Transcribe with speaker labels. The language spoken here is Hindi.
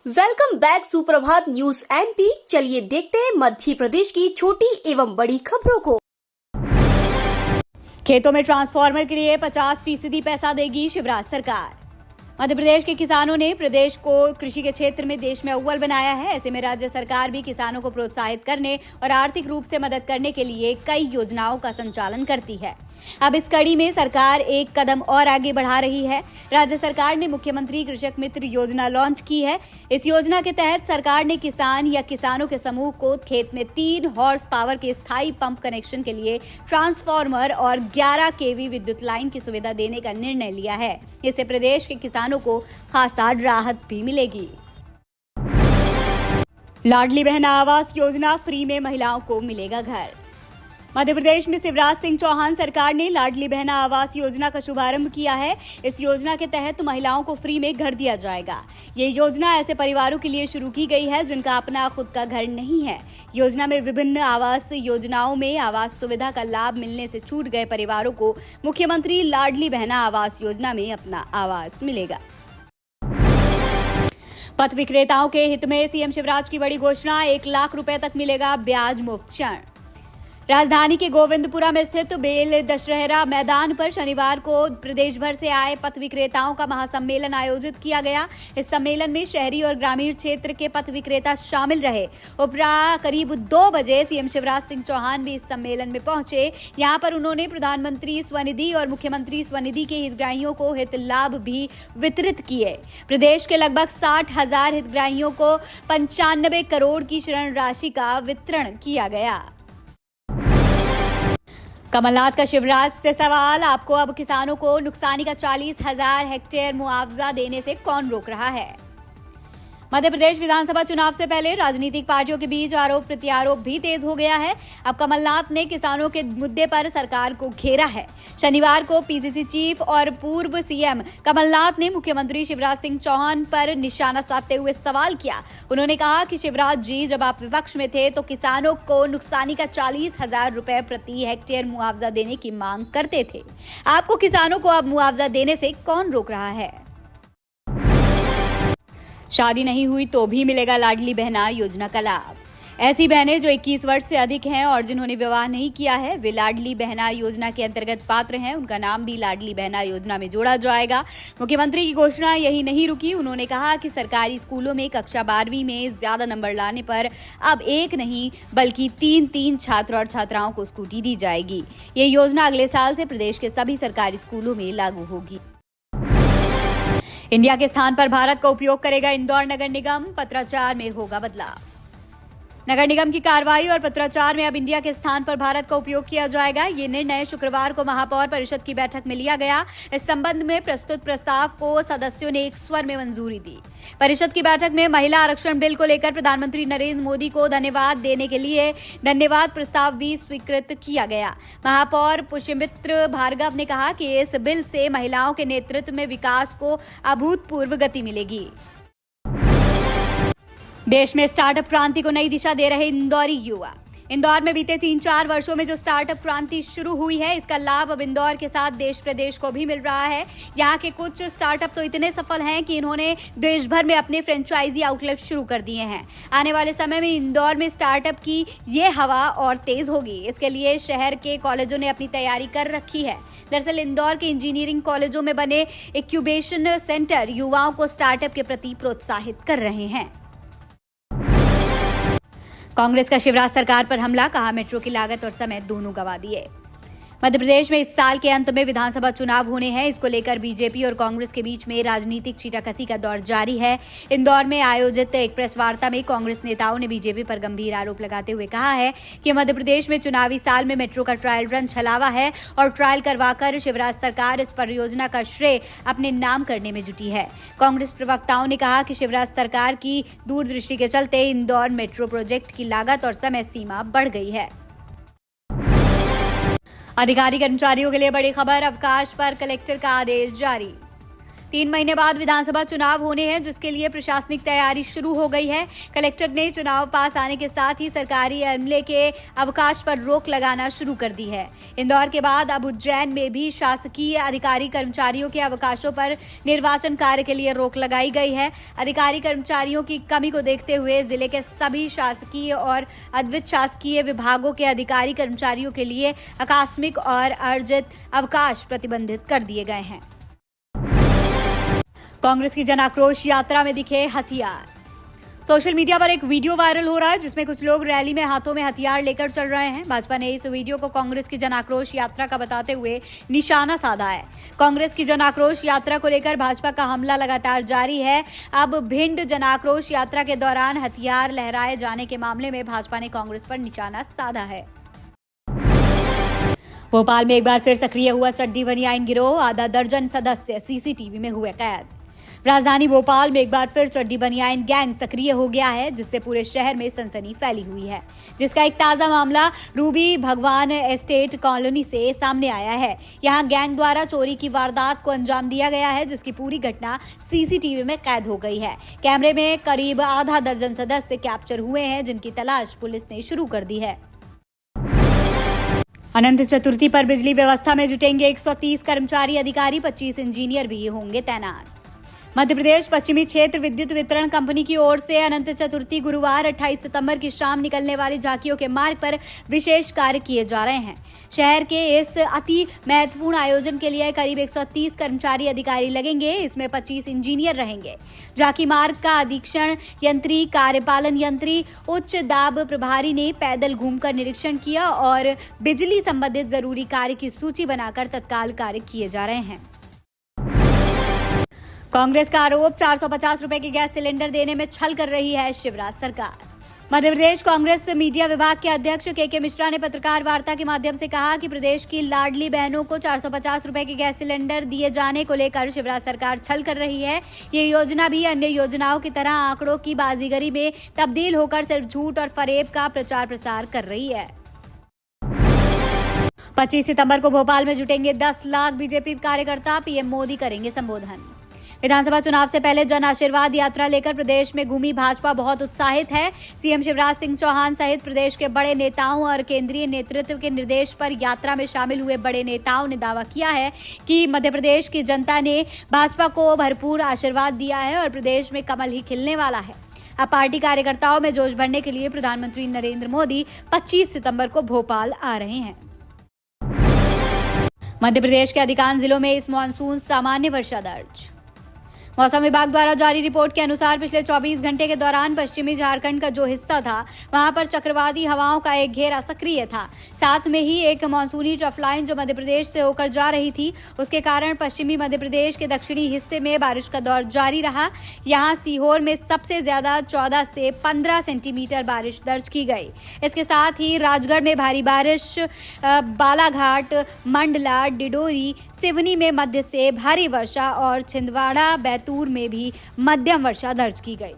Speaker 1: वेलकम बैक सुप्रभात न्यूज एमपी। चलिए देखते हैं मध्य प्रदेश की छोटी एवं बड़ी खबरों को।
Speaker 2: खेतों में ट्रांसफार्मर के लिए 50% पैसा देगी शिवराज सरकार। मध्य प्रदेश के किसानों ने प्रदेश को कृषि के क्षेत्र में देश में अव्वल बनाया है। ऐसे में राज्य सरकार भी किसानों को प्रोत्साहित करने और आर्थिक रूप से मदद करने के लिए कई योजनाओं का संचालन करती है। अब इस कड़ी में सरकार एक कदम और आगे बढ़ा रही है। राज्य सरकार ने मुख्यमंत्री कृषक मित्र योजना लॉन्च की है। इस योजना के तहत सरकार ने किसान या किसानों के समूह को खेत में 3 हॉर्स पावर के स्थायी पंप कनेक्शन के लिए ट्रांसफार्मर और 11 केवी विद्युत लाइन की सुविधा देने का निर्णय लिया है। इससे प्रदेश के किसानों को खासा राहत भी मिलेगी। लाडली बहन आवास योजना, फ्री में महिलाओं को मिलेगा घर। मध्य प्रदेश में शिवराज सिंह चौहान सरकार ने लाडली बहन आवास योजना का शुभारंभ किया है। इस योजना के तहत महिलाओं को फ्री में घर दिया जाएगा। ये योजना ऐसे परिवारों के लिए शुरू की गई है जिनका अपना खुद का घर नहीं है। योजना में विभिन्न आवास योजनाओं में आवास सुविधा का लाभ मिलने से छूट गए परिवारों को मुख्यमंत्री लाडली बहना आवास योजना में अपना आवास मिलेगा। पथ विक्रेताओं के हित में सीएम शिवराज की बड़ी घोषणा, 1 लाख रुपए तक मिलेगा ब्याज मुक्त ऋण। राजधानी के गोविंदपुरा में स्थित बेल दशहरा मैदान पर शनिवार को प्रदेश भर से आए पथ विक्रेताओं का महासम्मेलन आयोजित किया गया। इस सम्मेलन में शहरी और ग्रामीण क्षेत्र के पथ विक्रेता शामिल रहे। उपराह करीब 2 बजे सीएम शिवराज सिंह चौहान भी इस सम्मेलन में पहुंचे। यहां पर उन्होंने प्रधानमंत्री स्वनिधि और मुख्यमंत्री स्वनिधि के हितग्राहियों को हित लाभ भी वितरित किए। प्रदेश के लगभग 60,000 हितग्राहियों को 95 करोड़ की ऋण राशि का वितरण किया गया। कमलनाथ का शिवराज से सवाल, आपको अब किसानों को नुकसानी का 40,000 हेक्टेयर मुआवजा देने से कौन रोक रहा है। मध्य प्रदेश विधानसभा चुनाव से पहले राजनीतिक पार्टियों के बीच आरोप प्रत्यारोप भी तेज हो गया है। अब कमलनाथ ने किसानों के मुद्दे पर सरकार को घेरा है। शनिवार को पीसीसी चीफ और पूर्व सीएम कमलनाथ ने मुख्यमंत्री शिवराज सिंह चौहान पर निशाना साधते हुए सवाल किया। उन्होंने कहा कि शिवराज जी, जब आप विपक्ष में थे तो किसानों को नुकसानी का 40,000 रुपए प्रति हेक्टेयर मुआवजा देने की मांग करते थे। आपको किसानों को अब मुआवजा देने से कौन रोक रहा है। शादी नहीं हुई तो भी मिलेगा लाडली बहना योजना का लाभ। ऐसी बहनें जो 21 वर्ष से अधिक हैं और जिन्होंने विवाह नहीं किया है, वे लाडली बहना योजना के अंतर्गत पात्र हैं। उनका नाम भी लाडली बहना योजना में जोड़ा जाएगा। मुख्यमंत्री की घोषणा यही नहीं रुकी। उन्होंने कहा कि सरकारी स्कूलों में कक्षा 12वीं में ज्यादा नंबर लाने पर अब 1 नहीं बल्कि 3 छात्र और छात्राओं को स्कूटी दी जाएगी। ये योजना अगले साल से प्रदेश के सभी सरकारी स्कूलों में लागू होगी। इंडिया के स्थान पर भारत का उपयोग करेगा इंदौर नगर निगम, पत्राचार में होगा बदलाव। नगर निगम की कार्रवाई और पत्राचार में अब इंडिया के स्थान पर भारत का उपयोग किया जाएगा। ये निर्णय शुक्रवार को महापौर परिषद की बैठक में लिया गया। इस संबंध में प्रस्तुत प्रस्ताव को सदस्यों ने एक स्वर में मंजूरी दी। परिषद की बैठक में महिला आरक्षण बिल को लेकर प्रधानमंत्री नरेंद्र मोदी को धन्यवाद देने के लिए धन्यवाद प्रस्ताव भी स्वीकृत किया गया। महापौर पुष्यमित्र भार्गव ने कहा कि इस बिल से महिलाओं के नेतृत्व में विकास को अभूतपूर्व गति मिलेगी। देश में स्टार्टअप क्रांति को नई दिशा दे रहे इंदौरी युवा। इंदौर में बीते 3-4 वर्षों में जो स्टार्टअप क्रांति शुरू हुई है, इसका लाभ अब इंदौर के साथ देश प्रदेश को भी मिल रहा है। यहाँ के कुछ स्टार्टअप तो इतने सफल हैं कि इन्होंने देश भर में अपने फ्रेंचाइजी आउटलेट शुरू कर दिए हैं। आने वाले समय में इंदौर में स्टार्टअप की ये हवा और तेज होगी। इसके लिए शहर के कॉलेजों ने अपनी तैयारी कर रखी है। दरअसल इंदौर के इंजीनियरिंग कॉलेजों में बने इंक्यूबेशन सेंटर युवाओं को स्टार्टअप के प्रति प्रोत्साहित कर रहे हैं। कांग्रेस का शिवराज सरकार पर हमला, कहा मेट्रो की लागत और समय दोनों गंवा दिए। मध्य प्रदेश में इस साल के अंत में विधानसभा चुनाव होने हैं। इसको लेकर बीजेपी और कांग्रेस के बीच में राजनीतिक छींटाकशी का दौर जारी है। इंदौर में आयोजित एक प्रेस वार्ता में कांग्रेस नेताओं ने बीजेपी पर गंभीर आरोप लगाते हुए कहा है कि मध्य प्रदेश में चुनावी साल में मेट्रो का ट्रायल रन छलावा है और ट्रायल करवाकर शिवराज सरकार इस परियोजना का श्रेय अपने नाम करने में जुटी है। कांग्रेस प्रवक्ताओं ने कहा कि शिवराज सरकार की दूरदृष्टि के चलते इंदौर मेट्रो प्रोजेक्ट की लागत और समय सीमा बढ़ गई है। अधिकारी कर्मचारियों के लिए बड़ी खबर, अवकाश पर कलेक्टर का आदेश जारी। 3 महीने बाद विधानसभा चुनाव होने हैं, जिसके लिए प्रशासनिक तैयारी शुरू हो गई है। कलेक्टर ने चुनाव पास आने के साथ ही सरकारी अमले के अवकाश पर रोक लगाना शुरू कर दी है। इंदौर के बाद अब उज्जैन में भी शासकीय अधिकारी कर्मचारियों के अवकाशों पर निर्वाचन कार्य के लिए रोक लगाई गई है। अधिकारी कर्मचारियों की कमी को देखते हुए जिले के सभी शासकीय और अर्ध शासकीय विभागों के अधिकारी कर्मचारियों के लिए आकस्मिक और अर्जित अवकाश प्रतिबंधित कर दिए गए हैं। कांग्रेस की जन आक्रोश यात्रा में दिखे हथियार। सोशल मीडिया पर एक वीडियो वायरल हो रहा है, जिसमें कुछ लोग रैली में हाथों में हथियार लेकर चल रहे हैं। भाजपा ने इस वीडियो को कांग्रेस की जन आक्रोश यात्रा का बताते हुए निशाना साधा है। कांग्रेस की जन आक्रोश यात्रा को लेकर भाजपा का हमला लगातार जारी है। अब भिंड जन आक्रोश यात्रा के दौरान हथियार लहराए जाने के मामले में भाजपा ने कांग्रेस पर निशाना साधा है। भोपाल में एक बार फिर सक्रिय हुआ चड्डी बनियाइन गिरोह। आधा दर्जन सदस्य सीसीटीवी में हुए कैद। राजधानी भोपाल में एक बार फिर चड्डी बनियाइन गैंग सक्रिय हो गया है, जिससे पूरे शहर में सनसनी फैली हुई है, जिसका एक ताजा मामला रूबी भगवान एस्टेट कॉलोनी से सामने आया है। यहां गैंग द्वारा चोरी की वारदात को अंजाम दिया गया है, जिसकी पूरी घटना सीसीटीवी में कैद हो गई है। कैमरे में करीब आधा दर्जन सदस्य कैप्चर हुए हैं, जिनकी तलाश पुलिस ने शुरू कर दी है। अनंत चतुर्थी पर बिजली व्यवस्था में जुटेंगे 130 कर्मचारी अधिकारी, 25 इंजीनियर भी होंगे तैनात। मध्य प्रदेश पश्चिमी क्षेत्र विद्युत वितरण कंपनी की ओर से अनंत चतुर्थी गुरुवार 28 सितंबर की शाम निकलने वाली झांकियों के मार्ग पर विशेष कार्य किए जा रहे हैं। शहर के इस अति महत्वपूर्ण आयोजन के लिए करीब 130 कर्मचारी अधिकारी लगेंगे। इसमें 25 इंजीनियर रहेंगे। झांकी मार्ग का अधीक्षण यंत्री, कार्यपालन यंत्री, उच्च दाब प्रभारी ने पैदल घूमकर निरीक्षण किया और बिजली संबंधित जरूरी कार्य की सूची बनाकर तत्काल कार्य किए जा रहे हैं। कांग्रेस का आरोप, 450 रुपए के गैस सिलेंडर देने में छल कर रही है शिवराज सरकार। मध्य प्रदेश कांग्रेस मीडिया विभाग के अध्यक्ष के मिश्रा ने पत्रकार वार्ता के माध्यम से कहा कि प्रदेश की लाडली बहनों को 450 रुपए के गैस सिलेंडर दिए जाने को लेकर शिवराज सरकार छल कर रही है। ये योजना भी अन्य योजनाओं की तरह आंकड़ों की बाजीगरी में तब्दील होकर सिर्फ झूठ और फरेब का प्रचार प्रसार कर रही है। 25 सितंबर को भोपाल में जुटेंगे 10 लाख बीजेपी कार्यकर्ता, पीएम मोदी करेंगे संबोधन। विधानसभा चुनाव से पहले जन आशीर्वाद यात्रा लेकर प्रदेश में घूमी भाजपा बहुत उत्साहित है। सीएम शिवराज सिंह चौहान सहित प्रदेश के बड़े नेताओं और केंद्रीय नेतृत्व के निर्देश पर यात्रा में शामिल हुए बड़े नेताओं ने दावा किया है कि मध्य प्रदेश की जनता ने भाजपा को भरपूर आशीर्वाद दिया है और प्रदेश में कमल ही खिलने वाला है। अब पार्टी कार्यकर्ताओं में जोश भरने के लिए प्रधानमंत्री नरेंद्र मोदी 25 सितंबर को भोपाल आ रहे हैं। मध्य प्रदेश के अधिकांश जिलों में इस मॉनसून सामान्य वर्षा दर्ज। मौसम विभाग द्वारा जारी रिपोर्ट के अनुसार पिछले 24 घंटे के दौरान पश्चिमी झारखंड का जो हिस्सा था, वहां पर चक्रवाती हवाओं का एक घेरा सक्रिय था। साथ में ही एक मानसूनी ट्रफ लाइन जो मध्य प्रदेश से होकर जा रही थी, उसके कारण पश्चिमी मध्य प्रदेश के दक्षिणी हिस्से में बारिश का दौर जारी रहा। यहां सीहोर में सबसे ज्यादा 14 से 15 सेंटीमीटर बारिश दर्ज की गई। इसके साथ ही राजगढ़ में भारी बारिश, बालाघाट, मंडला, डिडोरी, सिवनी में मध्य से भारी वर्षा और छिंदवाड़ा, बैतूल में भी मध्यम वर्षा दर्ज की गई।